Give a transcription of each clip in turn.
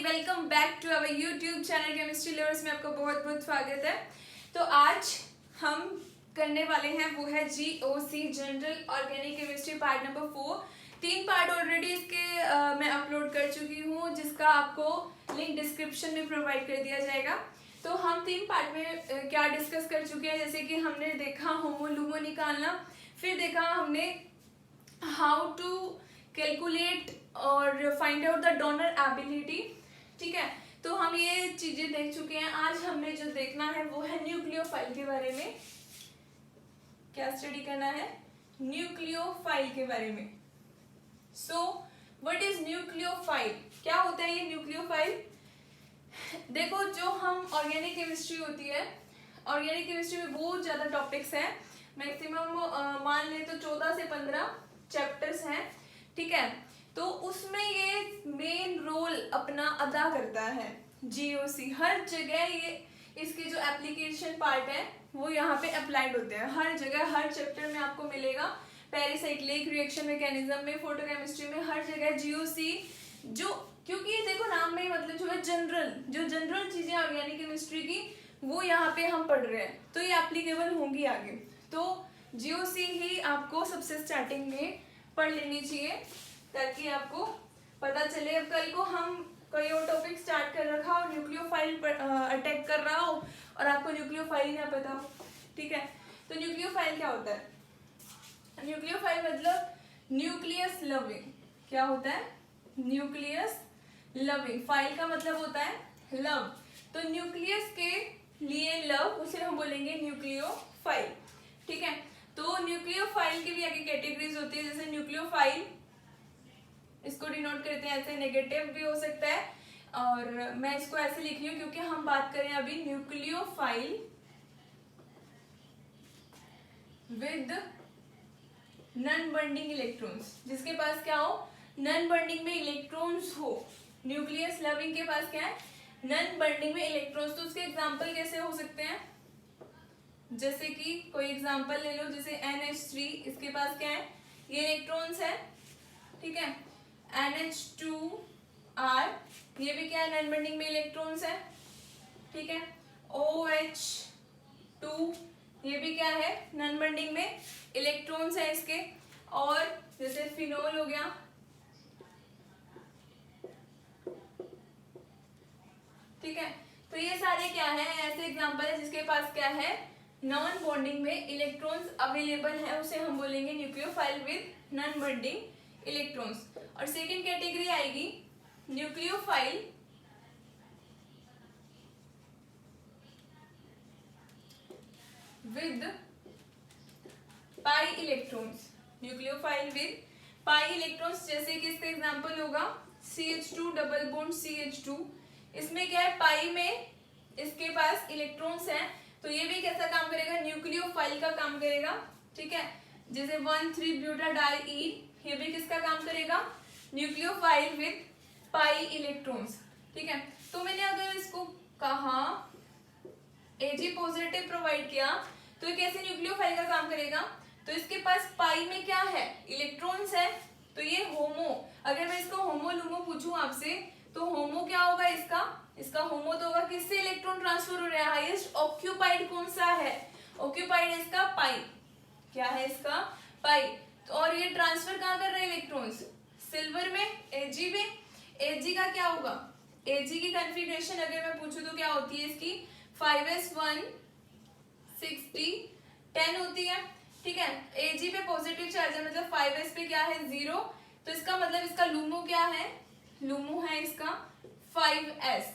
Welcome back to our YouTube channel chemistry lovers में आपका बहुत बहुत स्वागत है। तो आज हम करने वाले हैं वो है GOC general organic chemistry part number 4। 3 part already इसके मैं अपलोड कर चुकी हूँ, जिसका आपको लिंक डिस्क्रिप्शन में प्रोवाइड कर दिया जाएगा। तो हम 3 पार्ट में क्या डिस्कस कर चुके हैं, जैसे कि हमने देखा होमो लूमो निकालना, फिर देखा हमने हाउ टू कैलकुलेट और find out the donor ability. ठीक है, तो हम ये चीजें देख चुके हैं। आज हमने जो देखना है वो है न्यूक्लियोफाइल के बारे में। क्या स्टडी करना है? न्यूक्लियोफाइल के बारे में। So what is nucleophile? क्या होता है ये न्यूक्लियोफाइल? देखो, जो हम ऑर्गेनिक केमिस्ट्री होती है, ऑर्गेनिक केमिस्ट्री में बहुत ज्यादा टॉपिक्स हैं। मैक्सिमम मान ले तो 14 से 15 चैप्टर्स हैं। ठीक है, तो उसमें ये मेन रोल अपना अदा करता है GOC। हर जगह ये इसके जो एप्लीकेशन पार्ट है वो यहाँ पे अप्लाइड होते हैं। हर जगह हर चैप्टर में आपको मिलेगा। पेरिसाइक्लिक रिएक्शन मैकेनिज्म में, फोटोकेमिस्ट्री में, हर जगह GOC। जो क्योंकि ये देखो नाम में ही मतलब जो है जनरल चीजें ऑर्गेनिक केमिस्ट्री की वो यहाँ पे हम पढ़ रहे हैं, तो ये एप्लीकेबल होंगी आगे। तो GOC ही आपको सबसे स्टार्टिंग में पढ़ लेनी चाहिए ताकि आपको पता चले। अब कल को हम कोई और टॉपिक स्टार्ट कर रखा हो, न्यूक्लियोफाइल पर अटैक कर रहा हो और आपको न्यूक्लियोफाइल ना पता हो। ठीक है, तो न्यूक्लियोफाइल क्या होता है? न्यूक्लियोफाइल मतलब न्यूक्लियस लविंग। क्या होता है? Nucleus loving. फाइल का मतलब होता है लव, तो न्यूक्लियस के लिए लव, उसे हम बोलेंगे न्यूक्लियोफाइल। ठीक है, तो न्यूक्लियोफाइल की भी आगे कैटेगरीज होती है। जैसे न्यूक्लियोफाइल, इसको डिनोट करते हैं ऐसे, नेगेटिव भी हो सकता है, और मैं इसको ऐसे लिख रही हूँ क्योंकि हम बात करें अभी nucleophile with non bonding electrons. जिसके पास क्या हो? नॉन बॉन्डिंग में इलेक्ट्रॉन्स हो। न्यूक्लियस लविंग के पास क्या है? नॉन बॉन्डिंग में इलेक्ट्रॉन्स। तो उसके एग्जांपल कैसे हो सकते हैं? जैसे कि कोई एग्जांपल ले लो, जैसे NH3, इसके पास क्या है? ये इलेक्ट्रॉन्स है। ठीक है, NH2R, ये भी क्या है? नॉन बॉन्डिंग में इलेक्ट्रॉन्स है। ठीक है, OH2, ये भी क्या है? नॉन बॉन्डिंग में इलेक्ट्रॉन्स है इसके। और जैसे फिनोल हो गया, ठीक है, तो ये सारे क्या है? ऐसे एग्जांपल है जिसके पास क्या है? नॉन बॉन्डिंग में इलेक्ट्रॉन्स अवेलेबल है, उसे हम बोलेंगे nucleophile with non bonding electrons. और सेकंड कैटेगरी आएगी nucleophile with pi electrons. Nucleophile with pi electrons, जैसे कि इसका एग्जांपल होगा CH2 डबल बॉन्ड CH2। इसमें क्या है? पाई में इसके पास इलेक्ट्रॉन्स हैं, तो ये भी कैसा काम करेगा? न्यूक्लियोफाइल का काम करेगा। ठीक है, जैसे 1,3-ब्यूटाडाइईन, ये भी किसका काम करेगा? Nucleophile with pi electrons. ठीक है, तो मैंने अगर इसको कहा Ag पॉजिटिव प्रोवाइड किया, तो ये कैसे न्यूक्लियोफाइल का काम करेगा? तो इसके पास पाई में क्या है? इलेक्ट्रॉन्स है, तो ये होमो। अगर मैं इसको होमो लूमो पूछूं आपसे, तो होमो क्या होगा इसका? इसका होमो तो होगा किससे इलेक्ट्रॉन ट्रांसफर हो रहा है? हाईएस्ट ऑक्यूपाइड कौन सा है? ऑक्यूपाइड है इसका पाई। क्या है इसका? पाई। तो और ये ट्रांसफर कहाँ कर रहा है इलेक्ट्रॉन्स? सिल्वर में, Ag में। Ag का क्या होगा? Ag की कॉन्फ़िगरेशन अगर मैं पूछूं तो क्या होती है इसकी? 5s1 60 10 होती है। ठीक है, Ag पे पॉजिटिव चार्ज है, मतलब 5s पे क्या है? 0। तो इसका मतलब इसका लूमो क्या है? लूमो है इसका 5s।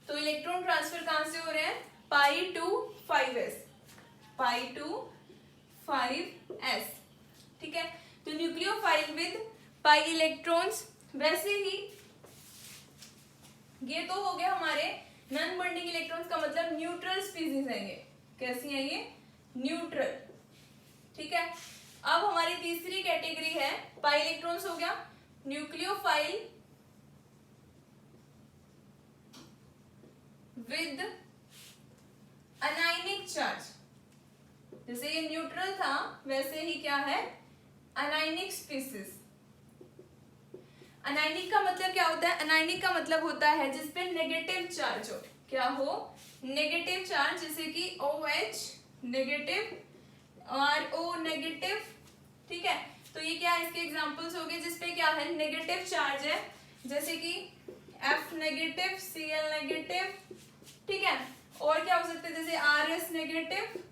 तो इलेक्ट्रॉन ट्रांसफर कहां से हो रहे हैं? Pi two 5s, pi two 5s। ठीक है, तो न्यूक्लियोफाइल विद पाई इलेक्ट्रॉन्स। वैसे ही ये तो हो गया हमारे नॉन बॉन्डिंग इलेक्ट्रॉन्स का मतलब न्यूट्रल स्पीसीज है ये। कैसी है ये? न्यूट्रल। ठीक है, अब हमारी तीसरी कैटेगरी है पाई इलेक्ट्रॉन्स हो गया न्यूक्लियोफाइल विद अनायनिक चार्ज। जैसे ये न्यूट्रल था, वैसे ही क्या है? Anionic species. अनायनिक का मतलब क्या होता है? अनायनिक का मतलब होता है जिसपे नेगेटिव चार्ज हो। क्या हो? नेगेटिव चार्ज, जैसे कि OH नेगेटिव, RO नेगेटिव। ठीक है, तो ये क्या है? इसके एग्जांपल्स हो गए जिसपे क्या है? नेगेटिव चार्ज है, जैसे कि F नेगेटिव, Cl नेगेटिव। ठीक है, और क्या हो सकता है? जैसे RS नेगेटिव।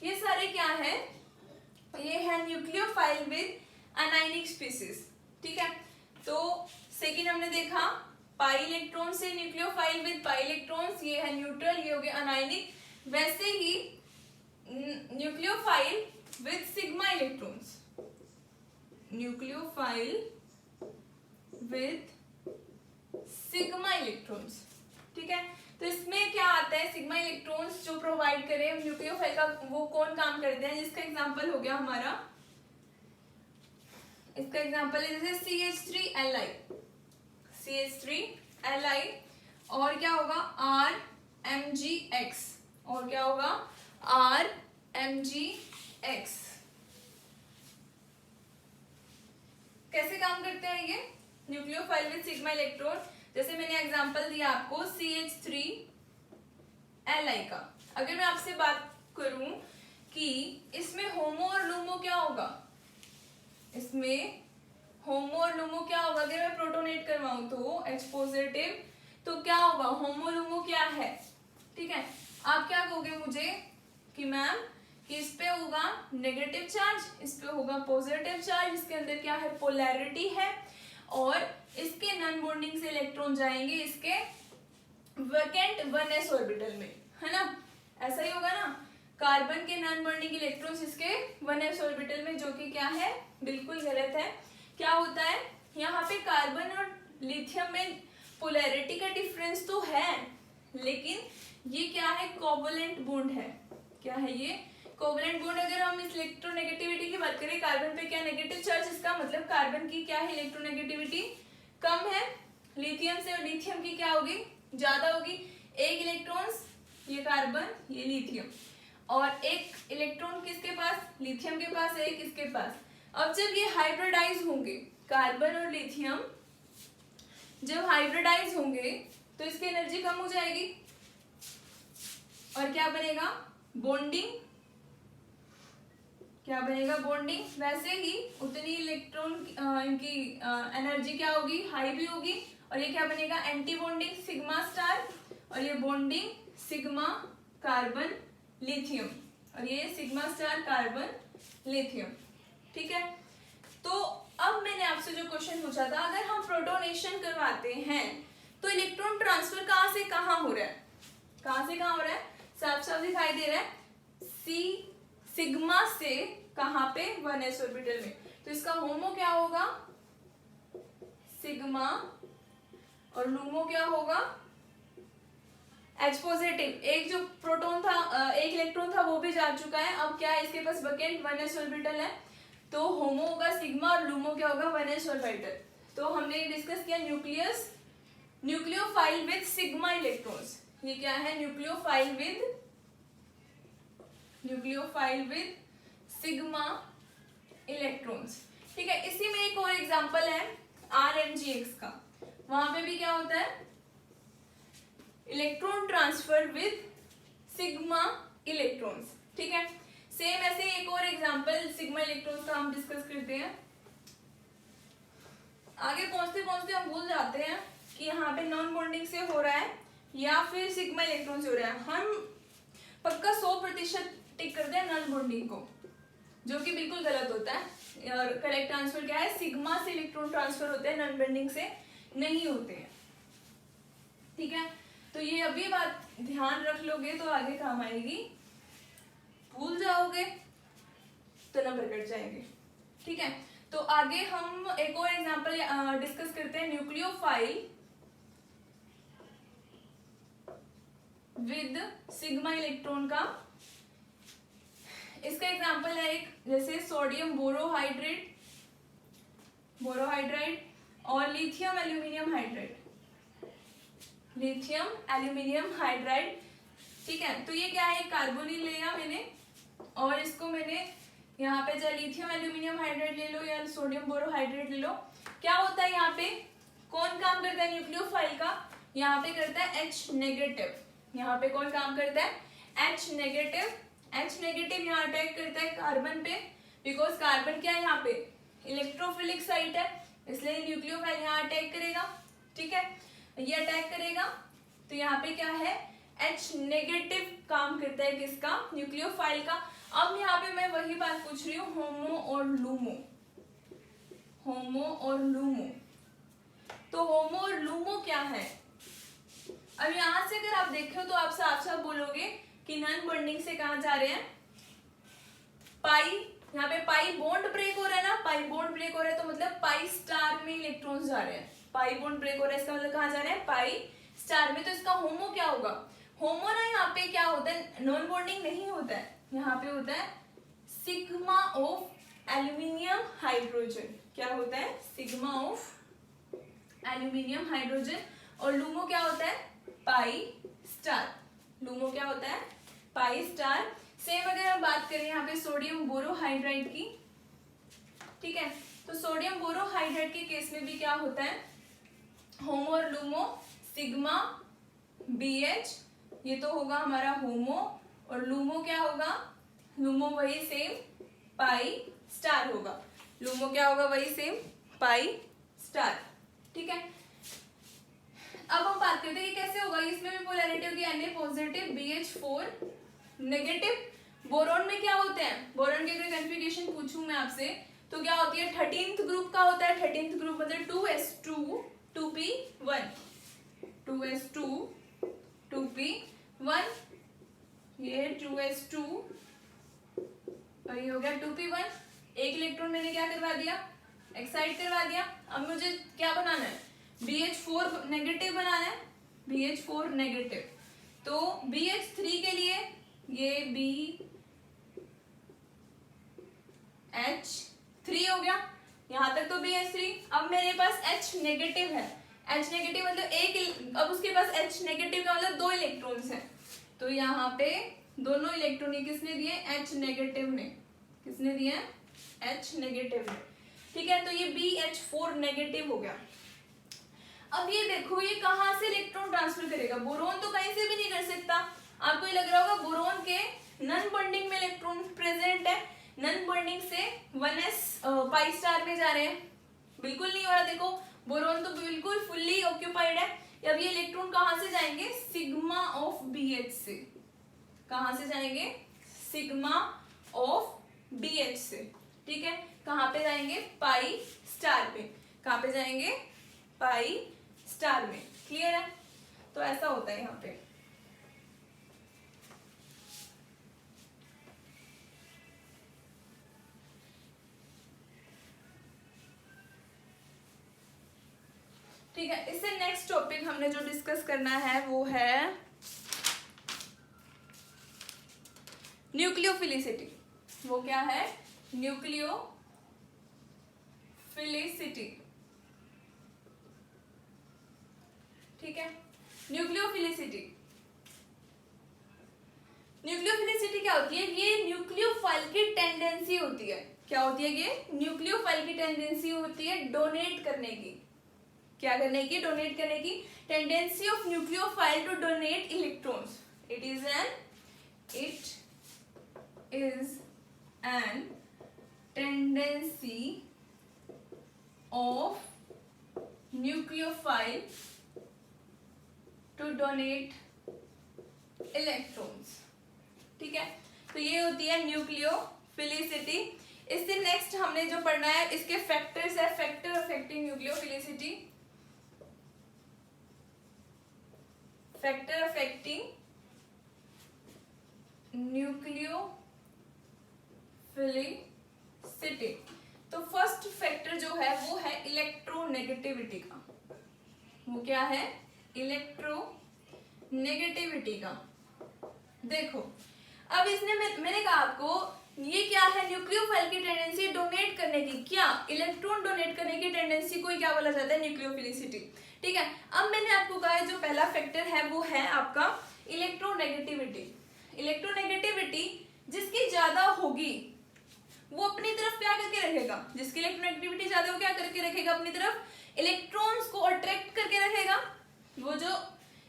ये सारे क्या है? ये है न्यूक्लियोफाइल विद अनायनिक स्पीसीज। ठीक है, तो सेकेंड हमने देखा पाई इलेक्ट्रॉन से न्यूक्लियोफाइल विद पाई इलेक्ट्रॉन्स, ये है न्यूट्रल, ये हो गया अनायनिक। वैसे ही nucleophile with sigma electrons, nucleophile with sigma electrons. ठीक है, तो इसमें क्या आता है? सिग्मा इलेक्ट्रॉन्स जो प्रोवाइड करे न्यूक्लियोफाइल का, वो कौन काम करते हैं? जिसका एग्जांपल हो गया हमारा, इसका एग्जांपल है जैसे CH3Li, CH3Li, और क्या होगा? RMgX, और क्या होगा? RMgX। कैसे काम करते हैं ये न्यूक्लियोफाइल विद सिग्मा इलेक्ट्रॉन? जैसे मैंने एग्जांपल दिया आपको CH3Li का। अगर मैं आपसे बात करूं कि इसमें होमो और लूमो क्या होगा, इसमें होमो और लूमो क्या होगा? अगर मैं प्रोटोनेट करवाऊं तो H पॉजिटिव, तो क्या होगा? होमो लूमो क्या है? ठीक है, आप क्या कहोगे मुझे कि मैम कि इस पे होगा नेगेटिव चार्ज, इस पे होगा पॉजिटिव चार्ज, इसके अंदर क्या है? पोलैरिटी है, और इसके नॉन बॉन्डिंग से इलेक्ट्रॉन जाएंगे इसके वैकेंट 1s ऑर्बिटल में, है ना? ऐसा ही होगा ना? कार्बन के नॉन बॉन्डिंग इलेक्ट्रॉन्स इसके 1s ऑर्बिटल में, जो कि क्या है? बिल्कुल गलत है। क्या होता है यहाँ पे? कार्बन और लिथियम में पोलैरिटी का डिफरेंस तो है, लेकिन ये क्या है? कोवलेंट बॉन्ड है। क्या है ये? Covalent bond. अगर हम इस इलेक्ट्रोनेगेटिविटी की बात करें, कार्बन पे क्या नेगेटिव चार्ज, इसका मतलब कार्बन की क्या है? इलेक्ट्रोनेगेटिविटी कम है लिथियम से, और लिथियम की क्या होगी? ज्यादा होगी। एक इलेक्ट्रॉन्स, ये कार्बन, ये लिथियम, और एक इलेक्ट्रॉन किसके पास? लिथियम के पास, एक इसके पास। अब जब ये हाइब्रिडाइज होंगे, कार्बन और लिथियम जब हाइब्रिडाइज होंगे तो इसकी एनर्जी कम हो जाएगी, और क्या बनेगा? बॉन्डिंग। क्या बनेगा? बॉन्डिंग। वैसे ही उतनी इलेक्ट्रॉन इनकी एनर्जी क्या होगी? हाई भी होगी, और ये क्या बनेगा? एंटी बॉन्डिंग सिग्मा स्टार, और ये बॉन्डिंग सिग्मा कार्बन लिथियम, और ये सिग्मा स्टार कार्बन लिथियम। ठीक है, तो अब मैंने आपसे जो क्वेश्चन पूछा था, अगर हम प्रोटोनेशन करवाते हैं तो इलेक्ट्रॉन ट्रांसफर कहां से कहां हो रहा है? कहां से कहां हो रहा है? साफ साफ दिखाई दे रहा है, सिग्मा से कहां पे? 1s ऑर्बिटल में। तो इसका होमो क्या होगा? सिग्मा, और लूमो क्या होगा? H positive. एक जो प्रोटॉन था, एक इलेक्ट्रॉन था, वो भी जा चुका है। अब क्या है? इसके पास वैकेंट 1s ऑर्बिटल है, तो होमो होगा सिग्मा, और लूमो क्या होगा? 1s orbital. तो हमने डिस्कस किया न्यूक्लियोफाइल विद सिग्मा इलेक्ट्रॉन्स। ये क्या है? Nucleophile with sigma electrons. ठीक है, इसी में एक और एग्जांपल है RMgX का। वहां पे भी क्या होता है? Electron transfer with sigma electrons. ठीक है, सेम ऐसे एक और एग्जांपल सिग्मा इलेक्ट्रॉन्स का हम डिस्कस करते हैं। आगे पहुंचते पहुंचते हम भूल जाते हैं कि यहाँ पे नॉन बॉन्डिंग से हो रहा है या फिर सिग्मा इलेक्ट्रॉन से हो रहा है। हम पक्का 100% टिक करते हैं नॉन बॉन्डिंग को, जो कि बिल्कुल गलत होता है। और करेक्ट आंसर क्या है? सिग्मा से इलेक्ट्रॉन ट्रांसफर होते हैं, नॉन बॉन्डिंग से नहीं होते हैं। ठीक है, तो ये अभी बात ध्यान रख लोगे तो आगे काम आएगी, भूल जाओगे तो नंबर कट जाएंगे। ठीक है, तो आगे हम एक और एग्जांपल डिस्कस करते हैं, न्यूक्लियोफाइल विद सिग्मा इलेक्ट्रॉन का। इसका एग्जांपल है एक, जैसे सोडियम बोरोहाइड्राइड और लिथियम एल्यूमिनियम हाइड्राइड। ठीक है, तो ये क्या है? कार्बोनिल लिया मैंने, और इसको मैंने यहाँ पे चाहे लिथियम एल्यूमिनियम हाइड्राइड ले लो या सोडियम बोरोहाइड्रेट ले लो, क्या होता है यहाँ पे, कौन काम करता है न्यूक्लियोफाइल का, यहाँ पे करता है H नेगेटिव। यहाँ पे कौन काम करता है, H नेगेटिव। H नेगेटिव यहाँ अटैक करता है कार्बन पे, बिकॉज कार्बन क्या है यहाँ पे इलेक्ट्रोफिलिक साइट है, इसलिए न्यूक्लियोफाइल यहाँ अटैक करेगा। ठीक है, ये अटैक करेगा तो यहाँ पे क्या है, H नेगेटिव काम करता है किसका, न्यूक्लियोफाइल का। अब यहाँ पे मैं वही बात पूछ रही हूँ, होमो और लूमो, होमो और लूमो। तो होमो और लूमो क्या है, अब यहां से अगर आप देखो तो आप साफ साफ बोलोगे कि नॉन बॉन्डिंग से कहां जा रहे हैं, पाई, यहाँ पे पाई बॉन्ड ब्रेक हो रहा है ना, पाई बॉन्ड ब्रेक हो रहा है तो मतलब पाई स्टार में इलेक्ट्रॉन्स जा रहे हैं, पाई बॉन्ड ब्रेक हो रहा है इसका मतलब कहां जा रहे हैं, पाई स्टार में। तो इसका होमो क्या होगा, होमो ना यहाँ पे क्या होता है, नॉन बॉन्डिंग नहीं होता है, यहाँ पे होता है सिग्मा ऑफ एल्यूमिनियम हाइड्रोजन। क्या होता है, सिग्मा ऑफ एल्यूमिनियम हाइड्रोजन। और लूमो क्या होता है, पाई स्टार। लूमो क्या होता है, पाई स्टार। सेम अगर हम बात करें यहाँ पे सोडियम बोरोहाइड्राइड की, ठीक है, तो सोडियम बोरोहाइड्राइड के केस में भी क्या होता है, होमो और लूमो, सिग्मा BH, ये तो होगा हमारा होमो, और लूमो क्या होगा, लूमो वही सेम पाई स्टार होगा। लूमो क्या होगा, वही सेम पाई स्टार। ठीक है, अब हम बात करते हैं कि कैसे होगा, इसमें भी पोलैरिटी होगी Na positive BH4 negative. Boron में क्या होते हैं, बोरॉन की अगर कॉन्फ़िगरेशन पूछूं मैं आपसे तो क्या होती है, 13th ग्रुप का होता है, 13th ग्रुप मतलब 2s2 2p1, 2s2 2p1, ये 2s2 और ये हो गया 2p1, एक इलेक्ट्रॉन मैंने क्या करवा दिया, एक्साइट करवा दिया। अब मुझे क्या बनाना है, BH4 नेगेटिव बनाना है, BH4 नेगेटिव। तो BH3 के लिए ये BH3 हो गया, यहां तक तो BH3। अब मेरे पास H नेगेटिव है, H नेगेटिव मतलब एक, अब उसके पास H नेगेटिव का मतलब 2 इलेक्ट्रॉन्स हैं, तो यहाँ पे दोनों इलेक्ट्रॉन किसने दिए, H नेगेटिव ने, किसने दिए, H नेगेटिव ने। ठीक है, तो ये BH4 नेगेटिव हो गया। अब ये देखो ये कहां से इलेक्ट्रॉन ट्रांसफर करेगा, बोरोन तो कहीं से भी नहीं कर सकता। आपको ये लग रहा होगा बोरोन के नॉन बॉन्डिंग में इलेक्ट्रॉन प्रेजेंट है, नॉन बॉन्डिंग से 1s पाई स्टार में जा रहे हैं, बिल्कुल नहीं हो रहा। देखो बोरोन तो बिल्कुल फुल्ली ऑक्यूपाइड है। अब ये इलेक्ट्रॉन कहां से जाएंगे, सिग्मा ऑफ BH से, कहां से जाएंगे, सिग्मा ऑफ BH से। ठीक है, कहां पे जाएंगे, पाई स्टार पे, कहां पे जाएंगे, पाई स्टार में। क्लियर है, तो ऐसा होता है यहाँ पे। ठीक है, इससे नेक्स्ट टॉपिक हमने जो डिस्कस करना है वो है न्यूक्लियोफिलिसिटी। वो क्या है, न्यूक्लियोफिलिसिटी। ठीक है, न्यूक्लियोफिलिसिटी, न्यूक्लियोफिलिसिटी क्या होती है, ये न्यूक्लियोफाइल की टेंडेंसी होती है। क्या होती है, ये न्यूक्लियोफाइल की टेंडेंसी होती है डोनेट करने की। क्या करने की, डोनेट करने की। Tendency of nucleophile to donate electrons, it is an tendency of nucleophile to donate electrons. ठीक है, तो ये होती है न्यूक्लियोफिलिसिटी। इससे नेक्स्ट हमने जो पढ़ना है इसके फैक्टर्स है, factor affecting nucleophilicity, factor affecting nucleophilicity. तो फर्स्ट फैक्टर जो है वो है इलेक्ट्रोनेगेटिविटी का। वो क्या है, इलेक्ट्रोनेगेटिविटी का। देखो अब इसने मैंने कहा आपको ये क्या है, न्यूक्लियोफाइल की टेंडेंसी डोनेट करने की, क्या इलेक्ट्रॉन डोनेट करने की टेंडेंसी को क्या बोला जाता है, न्यूक्लियोफिलिसिटी। ठीक है, अब मैंने आपको कहा जो पहला फैक्टर है वो है आपका इलेक्ट्रोनेगेटिविटी। इलेक्ट्रोनेगेटिविटी जिसकी ज्यादा होगी वो अपनी तरफ क्या करके रखेगा, जिसकी इलेक्ट्रोनेगेटिविटी ज्यादा वो क्या करके रखेगा, अपनी तरफ इलेक्ट्रॉन्स को अट्रैक्ट करके रखेगा, वो जो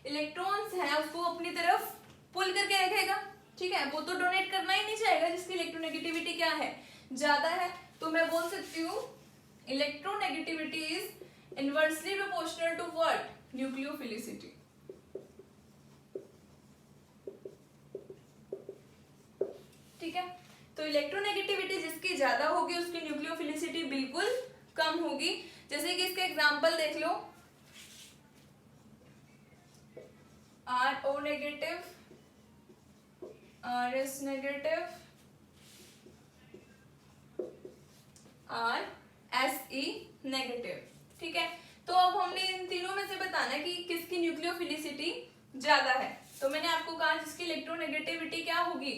इलेक्ट्रॉन्स है उसको अपनी तरफ पुल करके रखेगा, ठीक है। वो तो डोनेट करना ही नहीं चाहेगा जिसकी इलेक्ट्रोनेगेटिविटी क्या है, ज्यादा है। तो मैं बोल सकती हूँ electronegativity is inversely proportional to what, nucleophilicity. ठीक है, तो इलेक्ट्रोनेगेटिविटी जिसकी ज्यादा होगी उसकी न्यूक्लियोफिलिसिटी बिल्कुल कम होगी। जैसे कि इसका एग्जांपल देख लो, RO negative, RS negative, RSE negative. ठीक है, तो अब हमने इन तीनों में से बताना है कि किसकी न्यूक्लियोफिलिसिटी ज्यादा है। तो मैंने आपको कहा जिसकी इलेक्ट्रोनेगेटिविटी क्या होगी,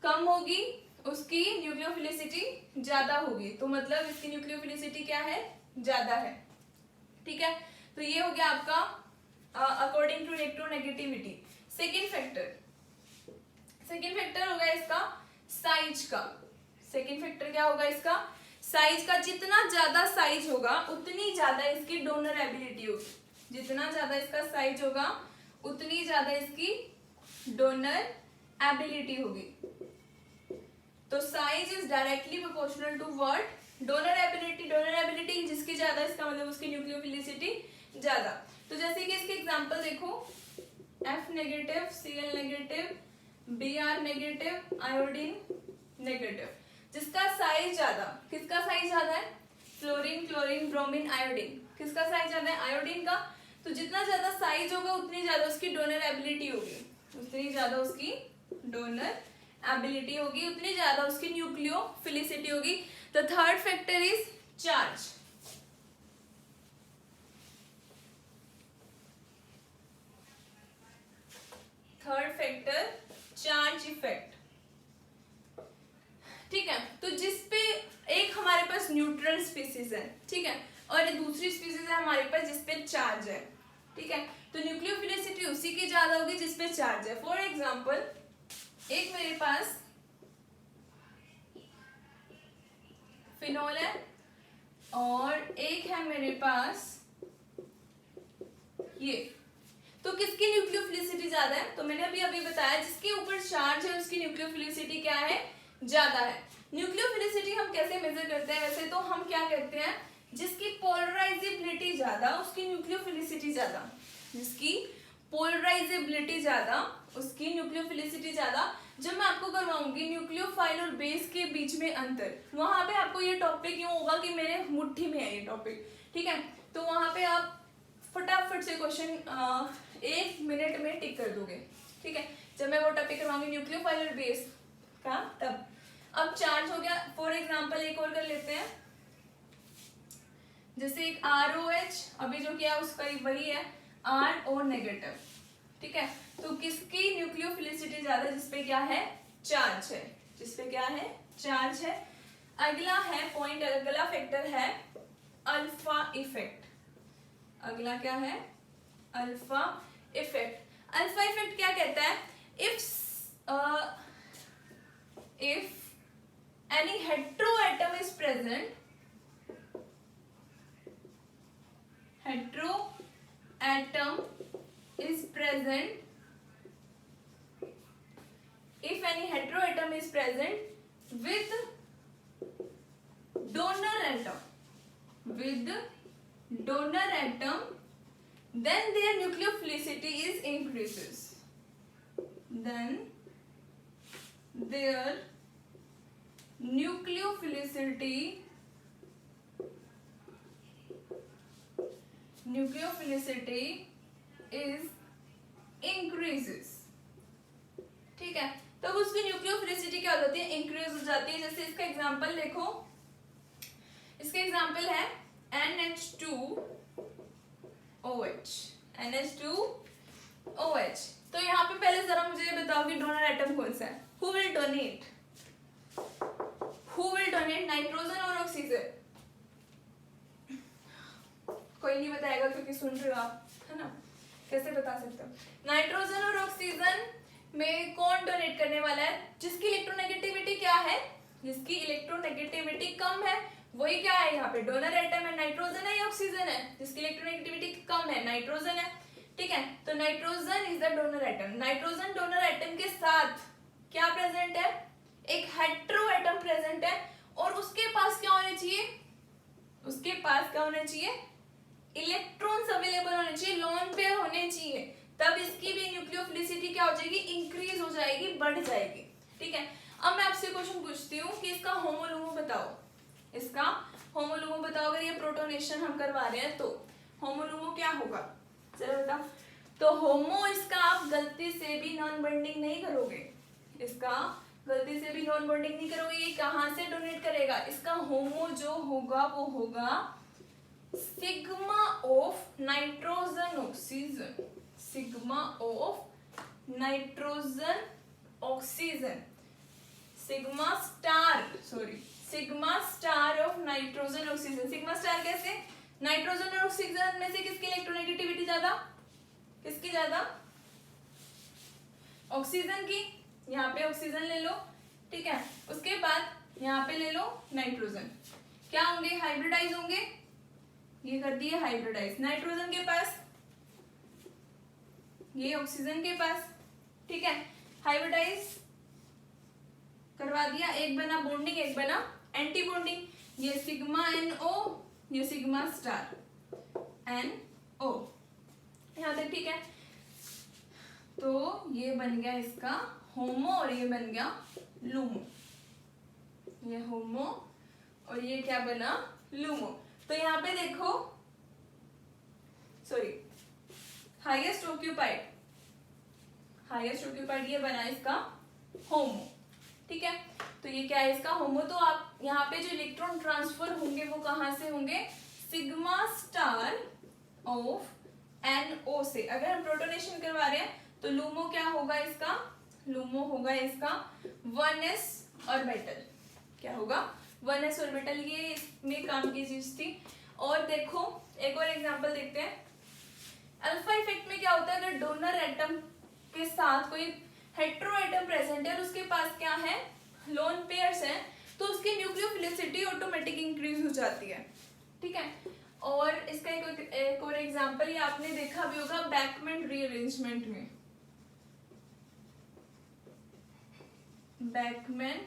कम होगी, उसकी न्यूक्लियोफिलिसिटी ज्यादा होगी। तो मतलब इसकी न्यूक्लियोफिलिसिटी क्या है, ज्यादा है। ठीक है, तो ये हो गया आपका according to electronegativity. Second factor होगा इसका साइज का। सेकेंड फैक्टर क्या होगा इसका, साइज का। जितना ज्यादा साइज होगा उतनी ज्यादा इसकी डोनर एबिलिटी होगी। जितना ज्यादा इसका साइज होगा उतनी ज्यादा इसकी डोनर एबिलिटी होगी। तो size is directly proportional to what, donor ability. Donor ability जिसकी ज्यादा इसका मतलब उसकी न्यूक्लियोफिलिसिटी ज्यादा। तो जैसे कि इसके एग्जांपल देखो, F negative, Cl negative, Br negative, iodine negative. जिसका साइज ज्यादा, किसका साइज ज्यादा है, फ्लोरीन, क्लोरीन, ब्रोमीन, आयोडीन। किसका साइज ज्यादा है, आयोडीन का। तो जितना ज्यादा साइज होगा उतनी ज्यादा उसकी डोनर एबिलिटी होगी, उतनी ज्यादा उसकी डोनर एबिलिटी होगी, उतनी ज्यादा उसकी न्यूक्लियोफिलिसिटी होगी। The third factor is charge. Third factor charge effect. ठीक है, तो जिसपे एक हमारे पास न्यूट्रल स्पीसीज है, ठीक है, और दूसरी स्पीसीज है हमारे पास जिसपे चार्ज है। ठीक है, तो न्यूक्लियोफिलिसिटी उसी की ज्यादा होगी जिसपे चार्ज है। फॉर एग्जांपल, एक मेरे पास फिनोल है और एक है मेरे पास ये। तो किसकी न्यूक्लियोफिलिसिटी ज्यादा है, तो मैंने अभी अभी बताया जिसके ऊपर चार्ज है उसकी न्यूक्लियोफिलिसिटी क्या है, ज्यादा है। न्यूक्लियोफिलिसिटी हम कैसे मेजर करते हैं, वैसे तो हम क्या करते हैं, जिसकी पोलराइजेबिलिटी ज्यादा उसकी न्यूक्लियोफिलिसिटी ज्यादा। जिसकी पोलराइजेबिलिटी ज्यादा उसकी न्यूक्लियोफिलिसिटी ज्यादा। जब मैं आपको करवाऊंगी न्यूक्लियोफाइल और बेस के बीच में अंतर, वहां पे आपको ये टॉपिक यूं होगा कि मेरे मुट्ठी में है ये टॉपिक। ठीक है, तो वहां पे आप फटाफट से क्वेश्चन 1 मिनट में टिक कर दोगे। ठीक है, जब मैं वो टॉपिक करवाऊंगी न्यूक्लियोफाइल और बेस का तब। अब चार्ज हो गया, फॉर एग्जांपल एक और कर लेते हैं, जैसे एक ROH, अभी जो किया उसका वही है RO नेगेटिव। ठीक है, तो किसकी न्यूक्लियोफिलिसिटी ज्यादा, जिसपे क्या है, चार्ज है, जिसपे क्या है, चार्ज है। अगला है पॉइंट, अगला फैक्टर है अल्फा इफेक्ट। अगला क्या है, अल्फा इफेक्ट। अल्फा इफेक्ट क्या कहता है, if any heteroatom is present, heteroatom is present, if any heteroatom is present with donor atom, then their nucleophilicity is increases. Then their nucleophilicity is increases. ठीक है, तब उसकी न्यूक्लियोफिलिसिटी क्या हो जाती है, इंक्रीज हो जाती है। जैसे इसका एग्जांपल देखो, इसका एग्जांपल है NH2OH। तो यहाँ पे पहले जरा मुझे ये बताओ कि डोनर एटम कौन सा है, हु विल डोनेट नाइट्रोजन और ऑक्सीजन? कोई नहीं बताएगा क्योंकि सुन रहे हो आप, है ना, कैसे बता सकते हो। नाइट्रोजन और ऑक्सीजन में कौन डोनेट करने वाला है, जिसकी इलेक्ट्रोनेगेटिविटी क्या है, जिसकी इलेक्ट्रोनेगेटिविटी कम है वही क्या है, यहाँ पे डोनर एटम है, नाइट्रोजन है या ऑक्सीजन है, जिसकी इलेक्ट्रोनेगेटिविटी कम है नाइट्रोजन है। ठीक है, तो nitrogen is the donor atom. Nitrogen donor atom के साथ क्या प्रेजेंट है, एक हेटेरो एटम प्रेजेंट है, और उसके पास क्या होना चाहिए, उसके पास क्या होना चाहिए, इलेक्ट्रॉन्स अवेलेबल होने चाहिए, लोन पेयर होने चाहिए, तब इसकी भी न्यूक्लियोफिलिसिटी क्या हो जाएगी, इंक्रीज हो जाएगी, बढ़ जाएगी। ठीक है, अब मैं आपसे क्वेश्चन पूछती हूँ कि इसका होमोलुमो बताओ, इसका होमोलुमो बताओ। अगर ये प्रोटोनेशन हम करवा रहे हैं तो होमोलुमो क्या होगा, चलो बताओ। तो होमो इसका आप गलती से भी नॉन बॉन्डिंग नहीं करोगे, इसका गलती से भी नॉन बॉन्डिंग नहीं करोगे। ये कहाँ से डोनेट करेगा, इसका होमो जो होगा वो होगा sigma of nitrogen oxygen, sigma of nitrogen oxygen, sigma star of nitrogen oxygen. Sigma star कैसे, नाइट्रोजन और ऑक्सीजन में से किसकी इलेक्ट्रोनेगेटिविटी ज्यादा, किसकी ज्यादा, ऑक्सीजन की। यहाँ पे ऑक्सीजन ले लो, ठीक है, उसके बाद यहाँ पे ले लो नाइट्रोजन, क्या होंगे, हाइब्रिडाइज होंगे, ये कर दिए हाइब्रिडाइज, नाइट्रोजन के पास, ये ऑक्सीजन के पास, ठीक है, हाइब्रिडाइज करवा दिया, एक बना बॉन्डिंग एक बना एंटी बॉन्डिंग, ये सिग्मा NO, ये सिग्मा स्टार NO, यहां तक ठीक है। तो ये बन गया इसका होमो और ये बन गया लूमो, ये होमो और ये क्या बना, लूमो। तो यहाँ पे देखो, सॉरी, हाईएस्ट ऑक्यूपाइड ये बना इसका होमो, ठीक है। तो ये क्या है इसका होमो। तो आप यहाँ पे जो इलेक्ट्रॉन ट्रांसफर होंगे वो कहाँ से होंगे, सिग्मा स्टार ऑफ NO से। अगर हम प्रोटोनेशन करवा रहे हैं तो लूमो क्या होगा इसका, लूमो होगा इसका 1s ऑर्बिटल, क्या होगा 1s ऑर्बिटल, ये इसमें काम की चीज थी। और देखो एक और एग्जांपल देखते हैं। अल्फा इफेक्ट में क्या होता है, अगर डोनर एटम के साथ कोई हेटेरो एटम प्रेजेंट है और उसके पास क्या है, लोन पेयर्स हैं, तो उसकी न्यूक्लियोफिलिसिटी ऑटोमेटिक इंक्रीज हो जाती है, ठीक है। और इसका एक और एग्जांपल ये आपने देखा भी होगा बैकमैन रीअरेंजमेंट में, बैकमैन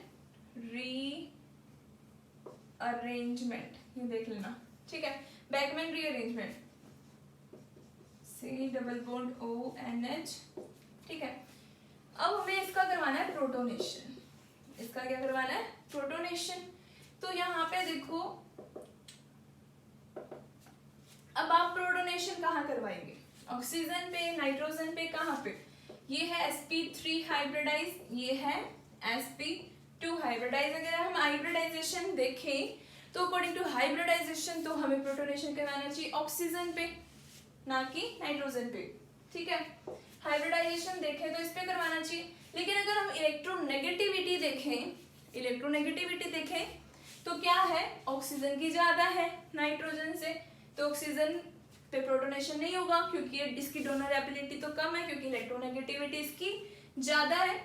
रीअरेंजमेंट, ये देख लेना, ठीक है। Beckmann rearrangement, C double bond ONH, ठीक है। अब हमें इसका करवाना है प्रोटोनेशन, इसका क्या करवाना है, प्रोटोनेशन। तो यहाँ पे देखो, अब आप प्रोटोनेशन कहाँ करवाएंगे, ऑक्सीजन पे, नाइट्रोजन पे, कहाँ पे, ये है sp3 हाइब्रिडाइज, ये है sp2 हाइब्रिडाइज। अगर हम हाइब्रिडाइजेशन देखें तो अकॉर्डिंग टू हाइब्रिडाइजेशन तो हमें प्रोटोनेशन करवाना चाहिए ऑक्सीजन पे, ना कि नाइट्रोजन पे, ठीक है। हाइब्रिडाइजेशन देखें तो इस पे करवाना चाहिए, लेकिन अगर हम इलेक्ट्रोनेगेटिविटी देखें तो क्या है, ऑक्सीजन की ज्यादा है नाइट्रोजन से, तो ऑक्सीजन पे प्रोटोनेशन नहीं होगा क्योंकि इसकी डोनरेबिलिटी तो कम है, क्योंकि इलेक्ट्रोनेगेटिविटी इसकी ज्यादा है,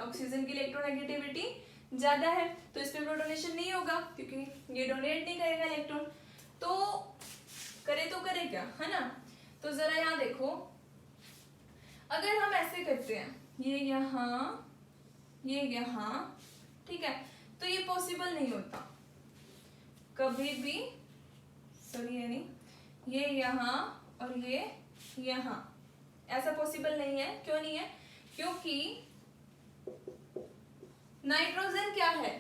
ऑक्सीजन की इलेक्ट्रोनेगेटिविटी ज्यादा है, तो इस पे प्रोटोनेशन नहीं होगा क्योंकि ये डोनेट नहीं करेगा इलेक्ट्रॉन। तो करे क्या, है ना। तो जरा यहाँ देखो, अगर हम ऐसे करते हैं, ये यहाँ, ये यहाँ, ठीक है, तो ये पॉसिबल नहीं होता कभी भी, सॉरी यानी ये यहाँ और ये यहाँ, ऐसा पॉसिबल नहीं है। क्यों नहीं है, क्योंकि नाइट्रोजन क्या है,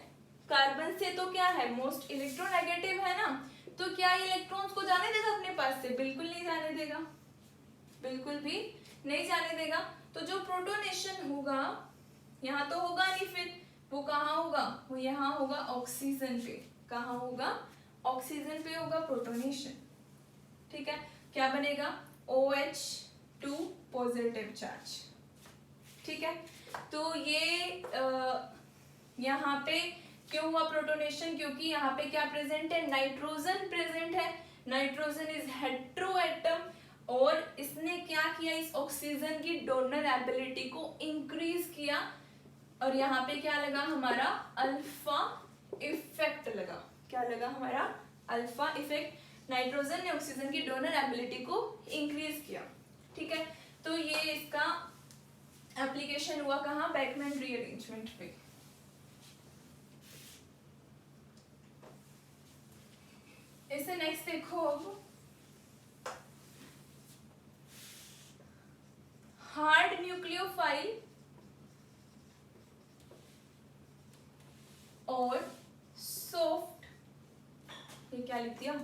कार्बन से तो क्या है, मोस्ट इलेक्ट्रोनेगेटिव है ना, तो क्या इलेक्ट्रॉन्स को जाने देगा अपने पास से, बिल्कुल नहीं जाने देगा, बिल्कुल भी नहीं जाने देगा। तो जो प्रोटोनेशन होगा यहाँ तो होगा नहीं, फिर वो कहाँ होगा, वो यहाँ होगा ऑक्सीजन पे, कहाँ होगा, ऑक्सीजन पे होगा प्रोटोनेशन, ठीक है। क्या बनेगा, OH2 पॉजिटिव चार्ज, ठीक है। तो ये यहाँ पे क्यों हुआ प्रोटोनेशन, क्योंकि यहाँ पे क्या प्रेजेंट है, नाइट्रोजन प्रेजेंट है, नाइट्रोजन इज हेटेरो एटम, और इसने क्या किया, इस ऑक्सीजन की डोनर एबिलिटी को इंक्रीज किया, और यहाँ पे क्या लगा हमारा अल्फा इफेक्ट लगा। क्या लगा हमारा अल्फा इफेक्ट। नाइट्रोजन ने ऑक्सीजन की डोनर एबिलिटी को इंक्रीज किया। ठीक है, तो ये इसका एप्लीकेशन हुआ कहाँ, बैकमैन रीअरेंजमेंट पे। इसे नेक्स्ट देखो अब, हार्ड न्यूक्लियोफाइल और सॉफ्ट, ये क्या लिख दिया,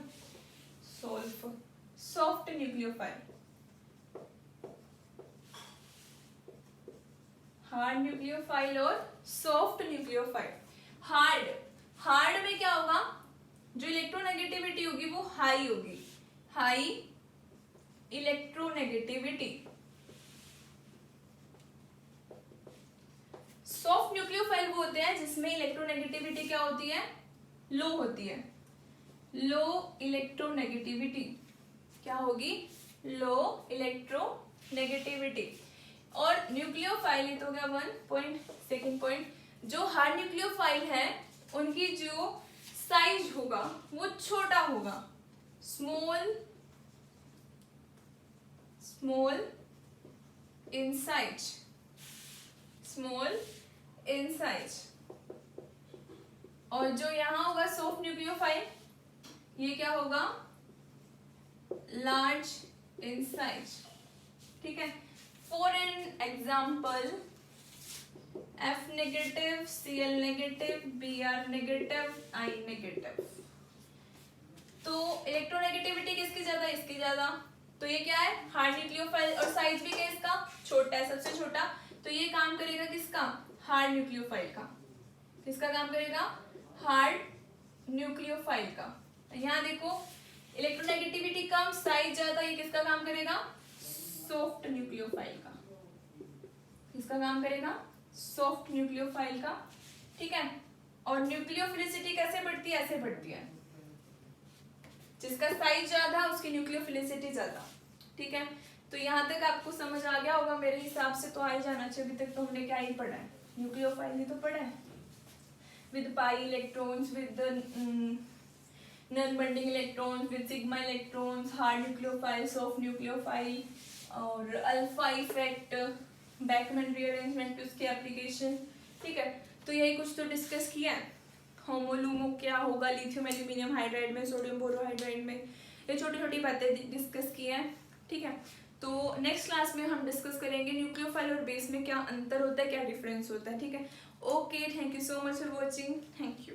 सॉफ्ट न्यूक्लियोफाइल। हार्ड न्यूक्लियोफाइल और सॉफ्ट न्यूक्लियोफाइल। हार्ड में क्या होगा, जो इलेक्ट्रोनेगेटिविटी होगी वो हाई होगी, हाई इलेक्ट्रोनेगेटिविटी। सॉफ्ट न्यूक्लियोफाइल वो होते हैं जिसमें इलेक्ट्रोनेगेटिविटी क्या होती है, लो होती है। लो इलेक्ट्रोनेगेटिविटी क्या होगी, लो इलेक्ट्रोनेगेटिविटी। और न्यूक्लियोफाइल ये तो हो गया 1 पॉइंट। सेकेंड पॉइंट, जो हार्ड न्यूक्लियोफाइल है उनकी जो साइज होगा वो छोटा होगा, स्मॉल इन साइज। और जो यहां होगा सॉफ्ट न्यूक्लियोफाइल, ये क्या होगा, लार्ज इन साइज। ठीक है, for an example F negative, Cl negative, Br negative, I negative. तो इलेक्ट्रोनेगेटिविटी किसकी ज्यादा, इसकी ज्यादा। तो ये क्या है, हार्ड न्यूक्लियोफाइल, और साइज भी क्या है इसका, छोटा है, सबसे छोटा। तो ये काम करेगा किसका, हार्ड न्यूक्लियोफाइल का। किसका काम करेगा, हार्ड न्यूक्लियोफाइल का। यहाँ देखो इलेक्ट्रोनेगेटिविटी कम, साइज ज्यादा, ये किसका काम करेगा, सॉफ्ट न्यूक्लियोफाइल का। किसका काम करेगा, सॉफ्ट न्यूक्लियोफाइल का। ठीक है, और न्यूक्लियोफिलिसिटी कैसे बढ़ती है, ऐसे बढ़ती है, जिसका साइज ज्यादा उसकी न्यूक्लियोफिलिसिटी ज्यादा। ठीक है, तो यहाँ तक आपको समझ आ गया होगा मेरे हिसाब से, तो आ ही जाना चाहिए। अभी तक तो हमने क्या ही पढ़ा है, न्यूक्लियोफाइल ही तो पढ़ा है, with pi electrons, with non bonding electrons, with sigma electrons, hard nucleophile, soft nucleophile, और अल्फा इफेक्ट, बैकमैन रीअरेंजमेंट, उसकी एप्लीकेशन। ठीक है, तो यही कुछ तो डिस्कस किया है। होमोलूमो क्या होगा लिथियम एल्यूमिनियम हाइड्राइड में, सोडियम बोरोहाइड्राइड में, ये छोटी छोटी बातें डिस्कस की हैं। ठीक है, तो नेक्स्ट क्लास में हम डिस्कस करेंगे न्यूक्लियोफाइल और बेस में क्या अंतर होता है, क्या डिफरेंस होता है। ठीक है, okay, thank you so much for watching, thank you.